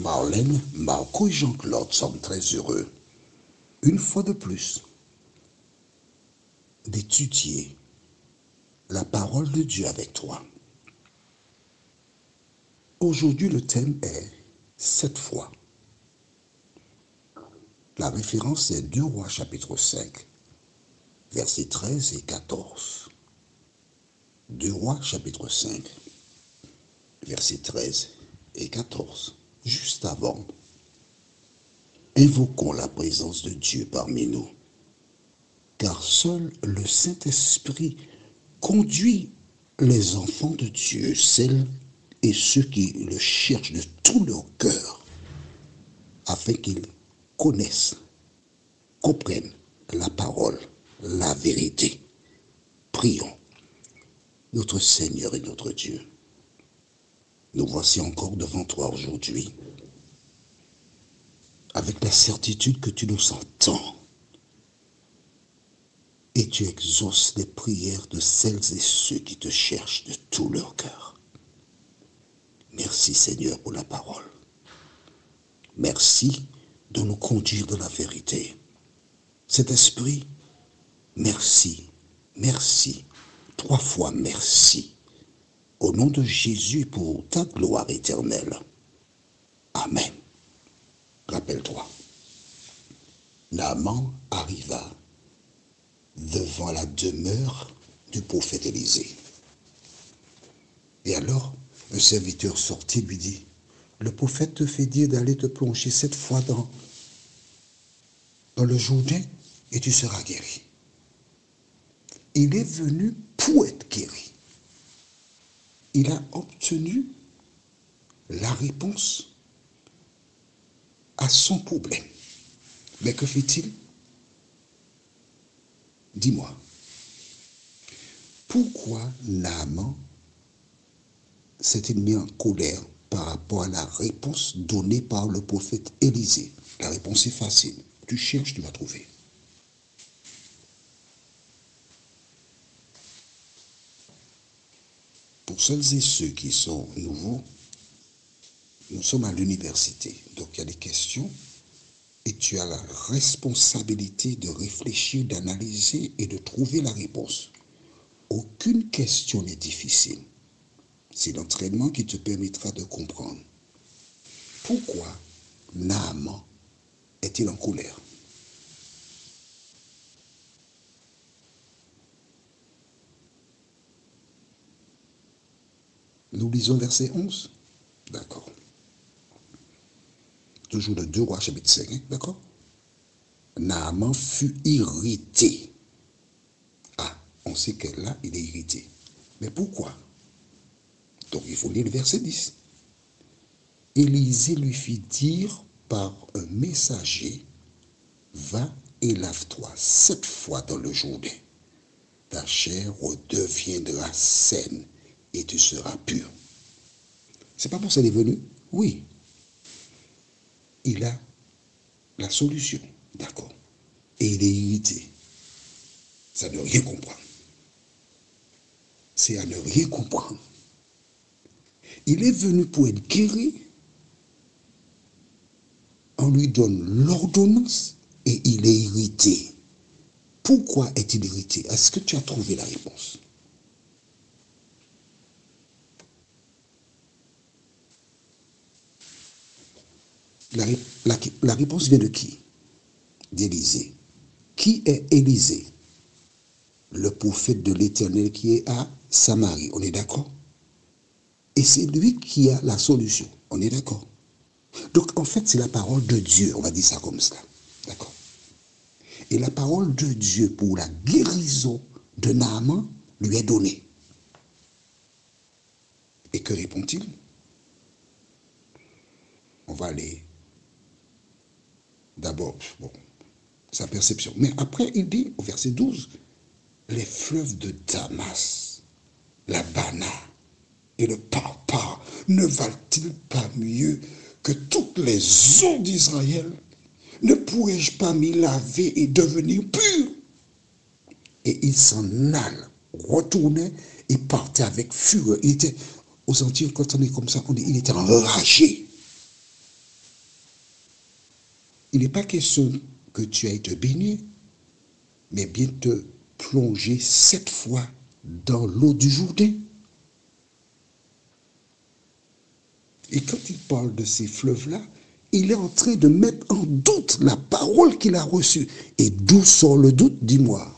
Marlène, Marco et Jean-Claude sommes très heureux, une fois de plus, d'étudier la parole de Dieu avec toi. Aujourd'hui, le thème est 7 fois. La référence est 2 Rois chapitre 5, versets 13 et 14. 2 Rois chapitre 5, versets 13 et 14. Juste avant, invoquons la présence de Dieu parmi nous, car seul le Saint-Esprit conduit les enfants de Dieu, celles et ceux qui le cherchent de tout leur cœur, afin qu'ils connaissent, comprennent la parole, la vérité. Prions. Notre Seigneur et notre Dieu, nous voici encore devant toi aujourd'hui, avec la certitude que tu nous entends et tu exauces les prières de celles et ceux qui te cherchent de tout leur cœur. Merci Seigneur pour la parole. Merci de nous conduire dans la vérité. Cet esprit, merci, merci, 3 fois merci. Au nom de Jésus pour ta gloire éternelle. Amen. Rappelle-toi, Naaman arriva devant la demeure du prophète Élisée. Et alors, un serviteur sortit lui dit, le prophète te fait dire d'aller te plonger 7 fois dans le Jourdain et tu seras guéri. Il est venu pour être guéri. Il a obtenu la réponse à son problème. Mais que fait-il? Dis-moi, pourquoi Naaman s'est-il mis en colère par rapport à la réponse donnée par le prophète Élisée? La réponse est facile. Tu cherches, tu vas trouver. Pour celles et ceux qui sont nouveaux, nous sommes à l'université. Donc il y a des questions et tu as la responsabilité de réfléchir, d'analyser et de trouver la réponse. Aucune question n'est difficile. C'est l'entraînement qui te permettra de comprendre. Pourquoi Naaman est-il en colère? Nous lisons verset 11. D'accord. Toujours le 2 Rois chapitre 5. D'accord. Naaman fut irrité. Ah, on sait que là, il est irrité. Mais pourquoi? Donc, il faut lire le verset 10. Élisée lui fit dire par un messager, va et lave-toi 7 fois dans le Jourdain. Ta chair redeviendra saine et tu seras pur. C'est pas pour ça qu'il est venu? Oui. Il a la solution. D'accord. Et il est irrité. Ça ne rien comprendre. C'est à ne rien comprendre. Il est venu pour être guéri. On lui donne l'ordonnance et il est irrité. Pourquoi est-il irrité? Est-ce que tu as trouvé la réponse? La réponse vient de qui? D'Élisée. Qui est Élisée? Le prophète de l'Éternel qui est à Samarie. On est d'accord? Et c'est lui qui a la solution. On est d'accord? Donc en fait, c'est la parole de Dieu. On va dire ça comme ça. D'accord? Et la parole de Dieu pour la guérison de Naaman lui est donnée. Et que répond-il? On va aller d'abord, bon, sa perception. Mais après, il dit au verset 12, les fleuves de Damas, la Bana et le Parpar ne valent-ils pas mieux que toutes les eaux d'Israël? Ne pourrais-je pas m'y laver et devenir pur? Et il s'en alla, retournait et partait avec fureur. Il était, aux Antilles, quand on est comme ça, il était enragé. Il n'est pas question que tu ailles te baigner, mais bien te plonger 7 fois dans l'eau du Jourdain. Et quand il parle de ces fleuves-là, il est en train de mettre en doute la parole qu'il a reçue. Et d'où sort le doute, dis-moi.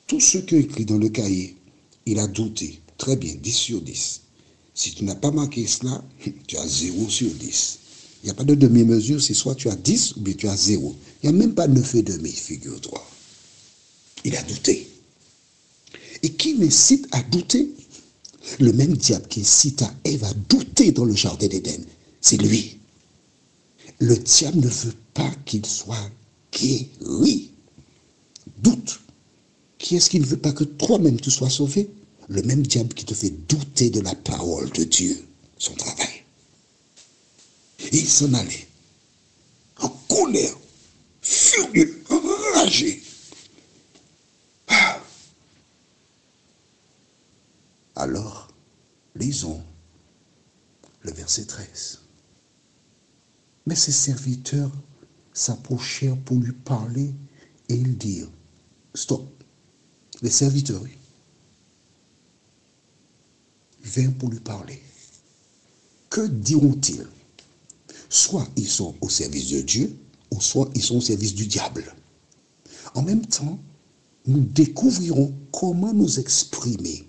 Tout ce qui est écrit dans le cahier, il a douté. Très bien, 10 sur 10. Si tu n'as pas marqué cela, tu as 0 sur 10. Il n'y a pas de demi-mesure, c'est soit tu as 10 ou bien tu as 0. Il n'y a même pas 9,5, figure-toi. Il a douté. Et qui l'incite à douter? Le même diable qui incita Ève à douter dans le jardin d'Éden, c'est lui. Le diable ne veut pas qu'il soit guéri. Doute. Qui est-ce qui ne veut pas que toi-même tu sois sauvé? Le même diable qui te fait douter de la parole de Dieu, son travail. Et il s'en allait, en colère, furieux, enragé. Alors, lisons le verset 13. Mais ses serviteurs s'approchèrent pour lui parler et ils dirent, stop, les serviteurs vinrent pour lui parler. Que diront-ils? Soit ils sont au service de Dieu, ou soit ils sont au service du diable. En même temps, nous découvrirons comment nous exprimer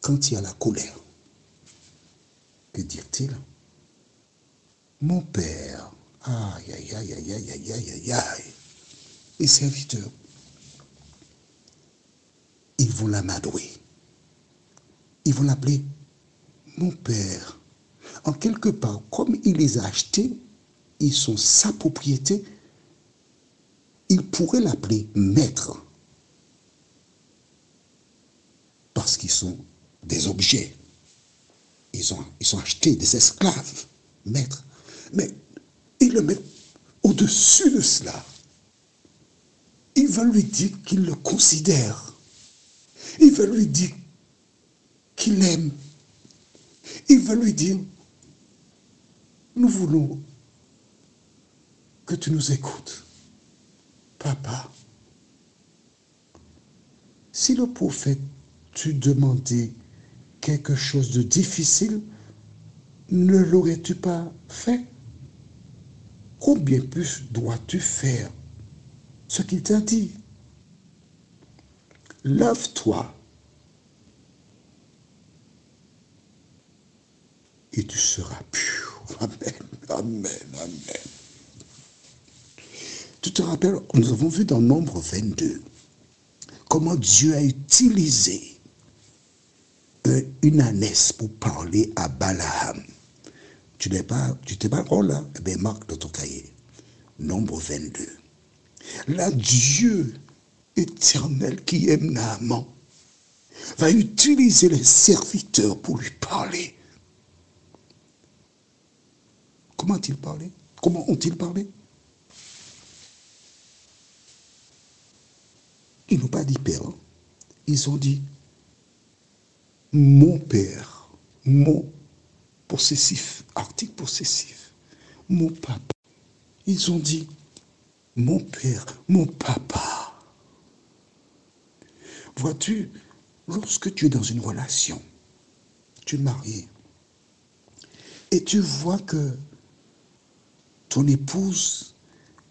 quand il y a la colère. Que dirent-ils? Mon père, aïe, aïe, aïe, aïe, aïe, aïe, aïe, aïe, aïe. Les serviteurs, ils vont l'amadouer. Ils vont l'appeler mon père. En quelque part, comme il les a achetés, ils sont sa propriété, il pourrait l'appeler maître. Parce qu'ils sont des objets. Ils sont achetés des esclaves, maîtres. Mais il le met au-dessus de cela. Il va lui dire qu'il le considère. Il va lui dire qu'il l'aime. Il va lui dire, nous voulons que tu nous écoutes. Papa, si le prophète t'eût demandé quelque chose de difficile, ne l'aurais-tu pas fait? Combien plus dois-tu faire ce qu'il t'a dit? Lave-toi et tu seras pur. Amen, amen, amen. Tu te rappelles, nous avons vu dans Nombre 22 comment Dieu a utilisé une ânesse pour parler à Balaam. Tu t'es pas encore là? Eh bien, marque dans ton cahier. Nombre 22. Là, Dieu éternel qui aime Naaman va utiliser les serviteurs pour lui parler. Comment ont-ils parlé? Comment ont-ils parlé? Ils n'ont pas dit père. Ils ont dit mon père, mon possessif, article possessif, mon papa. Ils ont dit mon père, mon papa. Vois-tu, lorsque tu es dans une relation, tu es marié, et tu vois que ton épouse,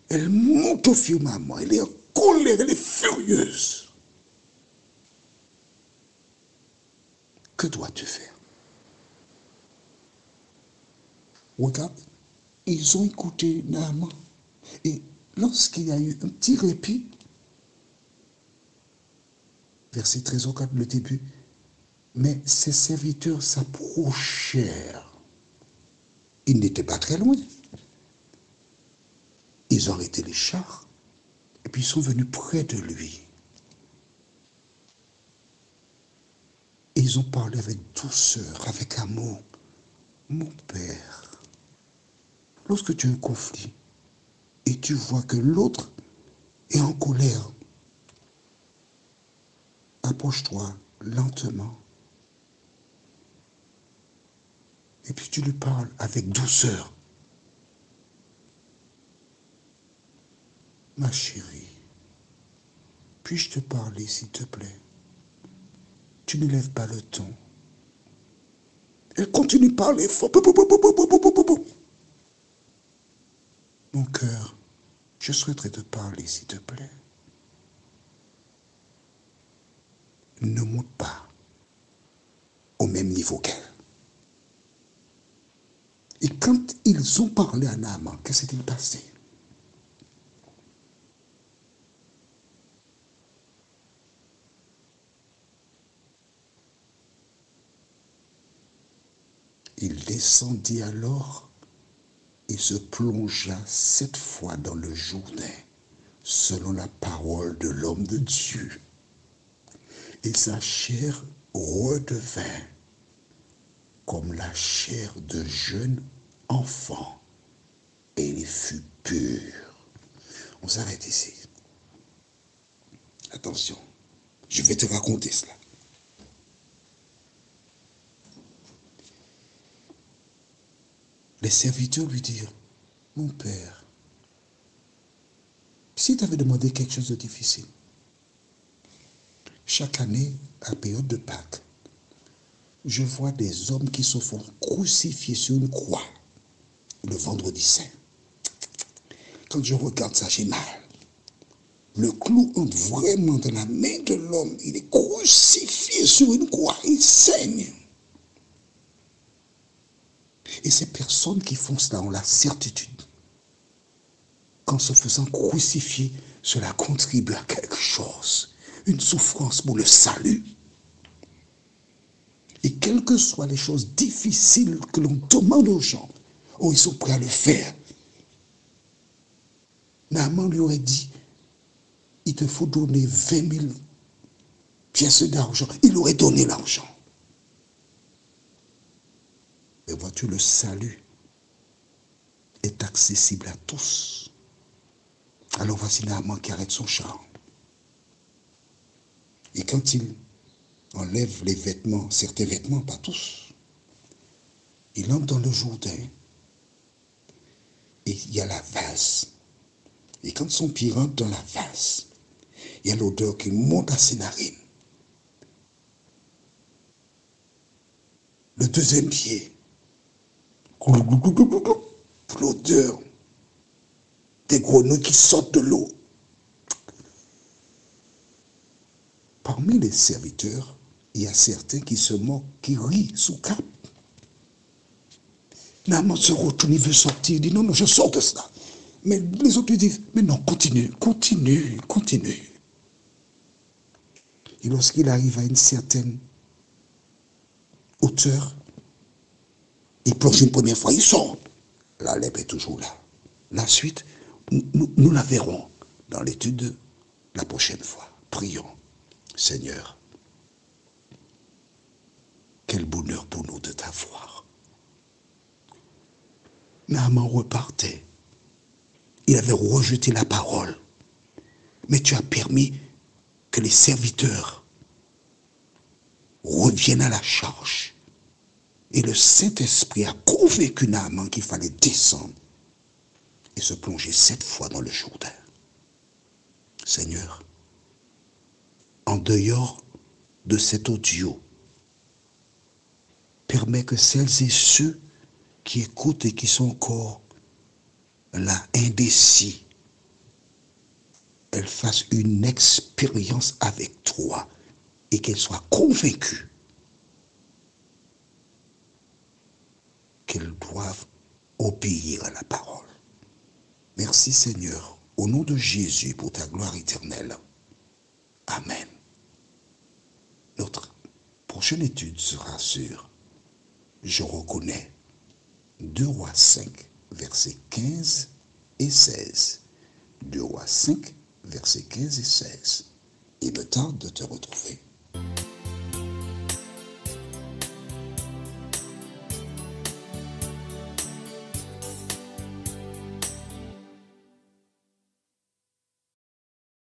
elle monte au firmament, elle est en colère, elle est furieuse. Que dois-tu faire? Regarde, ils ont écouté Naaman. Et lorsqu'il y a eu un petit répit, verset 13 au 4, le début, mais ses serviteurs s'approchèrent. Ils n'étaient pas très loin. Ils ont arrêté les chars et puis ils sont venus près de lui. Et ils ont parlé avec douceur, avec amour. Mon père, lorsque tu as un conflit et tu vois que l'autre est en colère, approche-toi lentement. Et puis tu lui parles avec douceur. ma chérie, puis-je te parler, s'il te plaît? Tu ne lèves pas le ton. Elle continue de parler fort. Mon cœur, je souhaiterais te parler, s'il te plaît. Ne monte pas au même niveau qu'elle. Et quand ils ont parlé à Naaman, qu'est-ce qui s'est passé? Il descendit alors et se plongea 7 fois dans le Jourdain, selon la parole de l'homme de Dieu. Et sa chair redevint comme la chair de jeune enfant, et il fut pur. On s'arrête ici. Attention, je vais te raconter cela. Les serviteurs lui dirent, mon père, si tu avais demandé quelque chose de difficile, chaque année, à période de Pâques, je vois des hommes qui se font crucifier sur une croix le vendredi saint. Quand je regarde ça, j'ai mal. Le clou entre vraiment dans la main de l'homme. Il est crucifié sur une croix. Il saigne. Et ces personnes qui font cela ont la certitude qu'en se faisant crucifier, cela contribue à quelque chose. Une souffrance pour le salut. Et quelles que soient les choses difficiles que l'on demande aux gens, ils sont prêts à le faire. Naaman lui aurait dit, il te faut donner 20 000 pièces d'argent. Il aurait donné l'argent. Et vois-tu, le salut est accessible à tous. Alors voici Naaman qui arrête son char. Et quand il enlève les vêtements, certains vêtements, pas tous, il entre dans le Jourdain. Et il y a la vase. Et quand son pied rentre dans la vase, il y a l'odeur qui monte à ses narines. Le deuxième pied, l'odeur des grenouilles qui sortent de l'eau. Parmi les serviteurs, il y a certains qui se moquent, qui rient sous cap. Naaman se retourne, il veut sortir, il dit non, je sors de cela. Mais les autres lui disent, mais non, continue. Et lorsqu'il arrive à une certaine hauteur, il plonge une première fois, il sort. La lèpre est toujours là. La suite, nous la verrons dans l'étude la prochaine fois. Prions. Seigneur, quel bonheur pour nous de t'avoir. Naaman repartait. Il avait rejeté la parole. Mais tu as permis que les serviteurs reviennent à la charge. Et le Saint-Esprit a convaincu Naaman qu'il fallait descendre et se plonger 7 fois dans le Jourdain. Seigneur, en dehors de cet audio, permets que celles et ceux qui écoutent et qui sont encore là, indécis, elles fassent une expérience avec toi et qu'elles soient convaincues qu'elles doivent obéir à la parole. Merci Seigneur, au nom de Jésus, pour ta gloire éternelle. Amen. Notre prochaine étude sera sur Je reconnais 2 Rois 5, versets 15 et 16. 2 Rois 5, versets 15 et 16. Il me tarde de te retrouver.